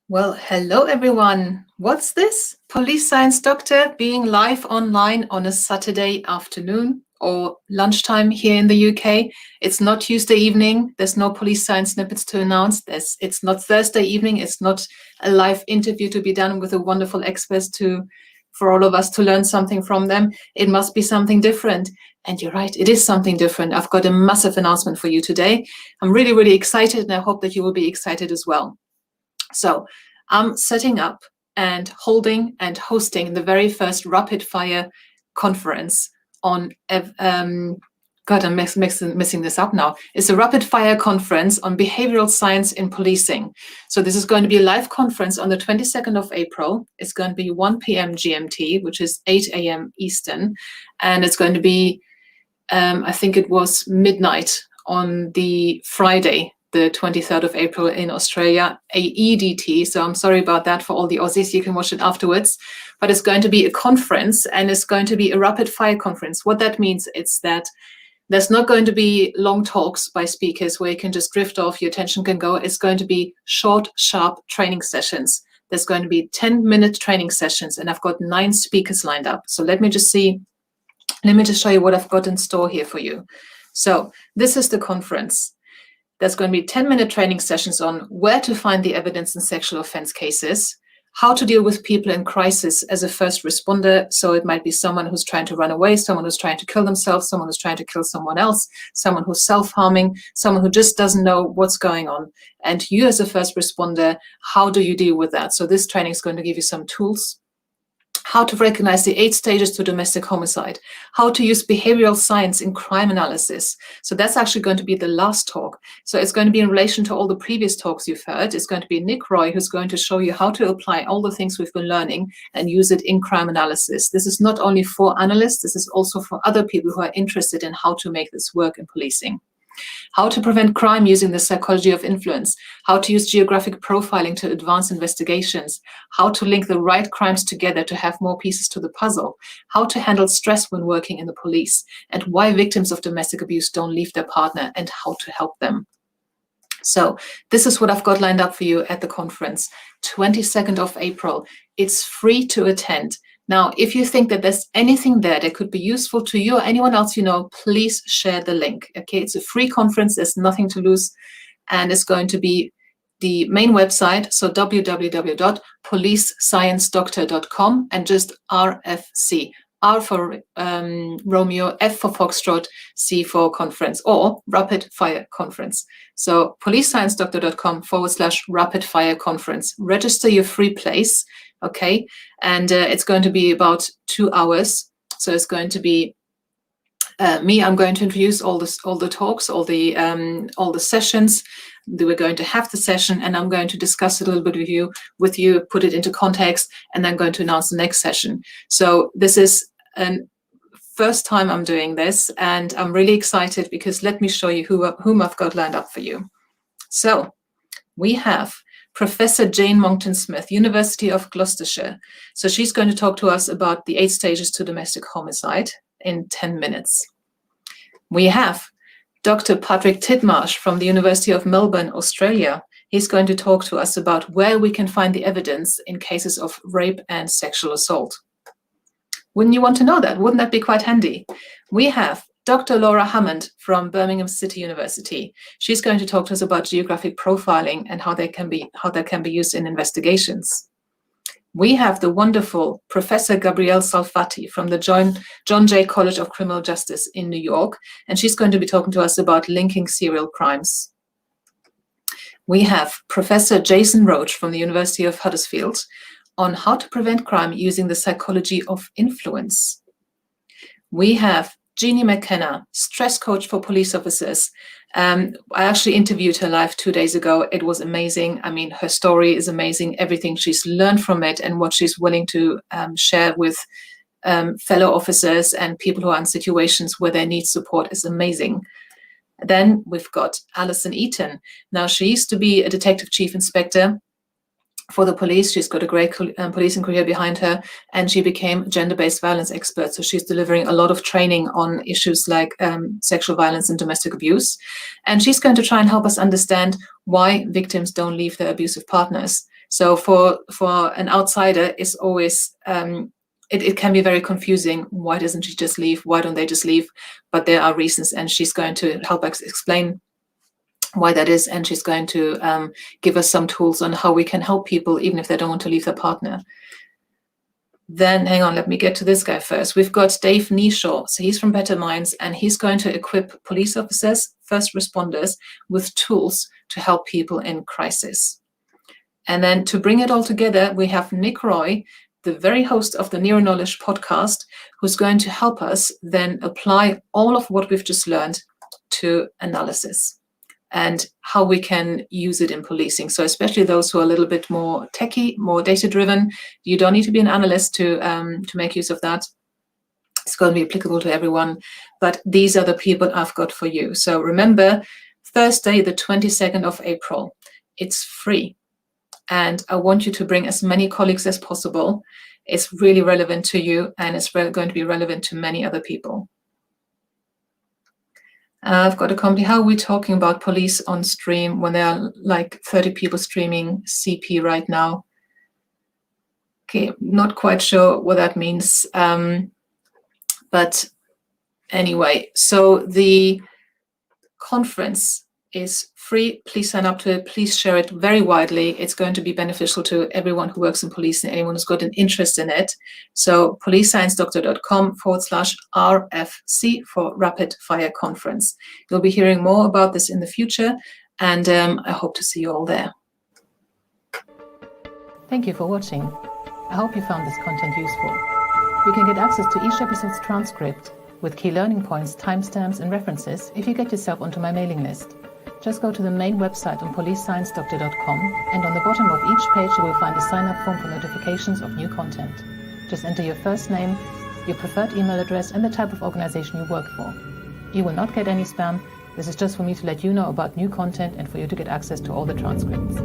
Well, hello everyone. What's this? Police Science Doctor being live online on a Saturday afternoon or lunchtime here in the UK. It's not Tuesday evening. There's no police science snippets to announce. It's not Thursday evening. It's not a live interview to be done with a wonderful experts for all of us to learn something from them. It must be something different. And you're right, it is something different. I've got a massive announcement for you today. I'm really, really excited, and I hope that you will be excited as well. So I'm setting up and holding and hosting the very first rapid fire conference on, God, I'm messing this up now. It's a rapid fire conference on behavioral science in policing. So this is going to be a live conference on the 22nd of April. It's going to be 1 p.m. GMT, which is 8 a.m. Eastern. And it's going to be, I think it was midnight on the Friday, the 23rd of April in Australia, AEDT. So I'm sorry about that for all the Aussies. You can watch it afterwards. But it's going to be a conference, and it's going to be a rapid fire conference. What that means is that there's not going to be long talks by speakers where you can just drift off, your attention can go. It's going to be short, sharp training sessions. There's going to be 10-minute training sessions, and I've got 9 speakers lined up. So let me just show you what I've got in store here for you. So this is the conference. There's going to be 10-minute training sessions on where to find the evidence in sexual offense cases, how to deal with people in crisis as a first responder. So it might be someone who's trying to run away, someone who's trying to kill themselves, someone who's trying to kill someone else, someone who's self-harming, someone who just doesn't know what's going on. And you as a first responder, how do you deal with that? So this training is going to give you some tools. How to recognize the 8 stages to domestic homicide, how to use behavioral science in crime analysis. So that's actually going to be the last talk. So it's going to be in relation to all the previous talks you've heard. It's going to be Nick Roy who's going to show you how to apply all the things we've been learning and use it in crime analysis. This is not only for analysts, this is also for other people who are interested in how to make this work in policing. How to prevent crime using the psychology of influence, how to use geographic profiling to advance investigations, how to link the right crimes together to have more pieces to the puzzle, how to handle stress when working in the police, and why victims of domestic abuse don't leave their partner and how to help them. So this is what I've got lined up for you at the conference, 22nd of April. It's free to attend. Now, if you think that there's anything there that could be useful to you or anyone else you know, please share the link. Okay, it's a free conference. There's nothing to lose. And it's going to be the main website, so www.policesciencedoctor.com and just RFC. R for Romeo, F for Foxtrot, C for conference, or rapid fire conference. So policesciencedoctor.com/rapid fire conference. Register your free place, okay? And it's going to be about 2 hours. So it's going to be me. I'm going to introduce all the talks, all the sessions. We're going to have the session, and I'm going to discuss it a little bit with you, put it into context, and then going to announce the next session. So this is an first time I'm doing this, and I'm really excited because let me show you whom I've got lined up for you. So we have Professor Jane Monckton-Smith, University of Gloucestershire. So she's going to talk to us about the 8 stages to domestic homicide in 10 minutes. We have Dr. Patrick Titmarsh from the University of Melbourne, Australia. He's going to talk to us about where we can find the evidence in cases of rape and sexual assault. Wouldn't you want to know that? Wouldn't that be quite handy? We have Dr. Laura Hammond from Birmingham City University. She's going to talk to us about geographic profiling and how that can be used in investigations. We have the wonderful Professor Gabrielle Salfati from the John Jay College of Criminal Justice in New York, and she's going to be talking to us about linking serial crimes. We have Professor Jason Roach from the University of Huddersfield on how to prevent crime using the psychology of influence. We have Jeannie McKenna, stress coach for police officers. I actually interviewed her live 2 days ago. It was amazing. I mean, her story is amazing. Everything she's learned from it and what she's willing to share with fellow officers and people who are in situations where they need support is amazing. Then we've got Alison Eaton. Now, she used to be a detective chief inspector for the police. She's got a great policing career behind her, and she became gender-based violence expert. So she's delivering a lot of training on issues like sexual violence and domestic abuse. And she's going to try and help us understand why victims don't leave their abusive partners. So for an outsider, it's always, it can be very confusing. Why doesn't she just leave? Why don't they just leave? But there are reasons, and she's going to help us explain why that is, and she's going to give us some tools on how we can help people even if they don't want to leave their partner. Then, hang on, let me get to this guy first. We've got Dave Neeshaw. So he's from Better Minds, and he's going to equip police officers, first responders, with tools to help people in crisis. And then to bring it all together, we have Nick Roy, the very host of the Neuroknowledge podcast, who's going to help us then apply all of what we've just learned to analysis and how we can use it in policing. So especially those who are a little bit more techie, more data-driven, you don't need to be an analyst to make use of that. It's going to be applicable to everyone, but these are the people I've got for you. So remember, Thursday, the 22nd of April, it's free. And I want you to bring as many colleagues as possible. It's really relevant to you, and it's going to be relevant to many other people. I've got a company. How are we talking about police on stream when there are like 30 people streaming CP right now? Okay, not quite sure what that means. But anyway, so the conference is free. Please sign up to it. Please share it very widely. It's going to be beneficial to everyone who works in police and anyone who's got an interest in it. So policesciencedoctor.com/RFC for Rapid Fire Conference. You'll be hearing more about this in the future, and I hope to see you all there. Thank you for watching. I hope you found this content useful. You can get access to each episode's transcript with key learning points, timestamps, and references if you get yourself onto my mailing list. Just go to the main website on policesciencedoctor.com, and on the bottom of each page you will find a sign-up form for notifications of new content. Just enter your first name, your preferred email address, and the type of organization you work for. You will not get any spam. This is just for me to let you know about new content and for you to get access to all the transcripts.